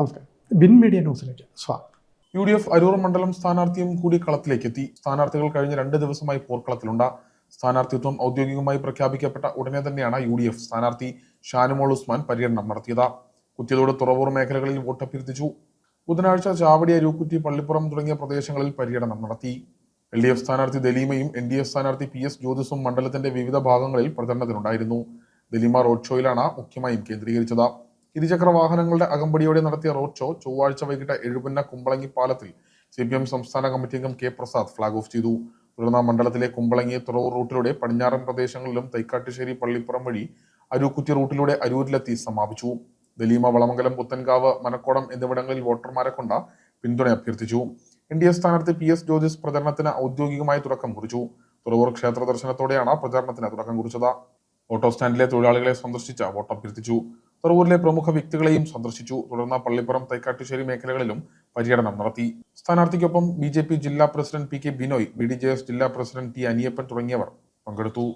നമസ്കാരം. Bin media ന്യൂസിലേക്ക് സ്വാഗതം. UDF അരൂർ മണ്ഡലം സ്ഥാനാർത്ഥിയും കൂടി കളത്തിലേക്കെത്തി. സ്ഥാനാർത്ഥികൾ കഴിഞ്ഞ 2 ദിവസമായി പോർക്കളത്തിലുണ്ട്. സ്ഥാനാർത്ഥിത്വം ഔദ്യോഗികമായി പ്രഖ്യാപിക്കപ്പെട്ട ഉടനെ തന്നെയാണ് UDF സ്ഥാനാർത്ഥി ഷാനിമോൾ ഉസ്മാൻ പര്യടനം നടത്തിയത്. കുത്തിയതോട് തുറവൂർ മേഖലകളിൽ വോട്ടഭ്യർത്ഥിച്ചു. ബുധനാഴ്ച ചാവടി, അരൂക്കുറ്റി, പള്ളിപ്പുറം തുടങ്ങിയ പ്രദേശങ്ങളിൽ പര്യടനം നടത്തി. LDF സ്ഥാനാർത്ഥി ദലീമയും NDF സ്ഥാനാർത്ഥി PS ജ്യോതിസും മണ്ഡലത്തിന്റെ വിവിധ ഭാഗങ്ങളിൽ പ്രചരണത്തിനുണ്ടായിരുന്നു. ദലീമ റോഡ് ഷോയിലാണ് മുഖ്യമായും കേന്ദ്രീകരിച്ചത്. ഇരുചക്ര വാഹനങ്ങളുടെ അകമ്പടിയോടെ നടത്തിയ റോഡ് ഷോ ചൊവ്വാഴ്ച വൈകിട്ട് എഴുപന്ന കുമ്പളങ്ങി പാലത്തിൽ CPM സംസ്ഥാന കമ്മിറ്റി അംഗം K പ്രസാദ് ഫ്ളാഗ് ഓഫ് ചെയ്തു. തുടർന്ന് മണ്ഡലത്തിലെ കുമ്പളങ്ങി തുറവൂർ റൂട്ടിലൂടെ പടിഞ്ഞാറൻ പ്രദേശങ്ങളിലും തൈക്കാട്ടുശ്ശേരി പള്ളിപ്പുറം വഴി അരൂക്കുറ്റി റൂട്ടിലൂടെ അരൂരിലെത്തി സമാപിച്ചു. ദലീമ വളമംഗലം, പുത്തൻകാവ്, മനക്കോടം എന്നിവിടങ്ങളിൽ വോട്ടർമാരെ കൊണ്ട് പിന്തുണ അഭ്യർത്ഥിച്ചു. NDF സ്ഥാനാർത്ഥി PS ജ്യോതിസ് പ്രചരണത്തിന് ഔദ്യോഗികമായി തുടക്കം കുറിച്ചു. തുറവൂർ ക്ഷേത്ര ദർശനത്തോടെയാണ് പ്രചാരണത്തിന് തുടക്കം കുറിച്ചത്. ഓട്ടോ സ്റ്റാൻഡിലെ തൊഴിലാളികളെ സന്ദർശിച്ച് വോട്ടഭ്യർത്ഥിച്ചു. തുറവൂരിലെ പ്രമുഖ വ്യക്തികളെയും സന്ദർശിച്ചു. തുടർന്ന് പള്ളിപ്പുറം, തൈക്കാട്ടുശ്ശേരി മേഖലകളിലും പര്യടനം നടത്തി. സ്ഥാനാർത്ഥിക്കൊപ്പം BJP ജില്ലാ പ്രസിഡന്റ് PK ബിനോയ്, BDJS ജില്ലാ പ്രസിഡന്റ് T അനിയപ്പൻ തുടങ്ങിയവർ പങ്കെടുത്തു.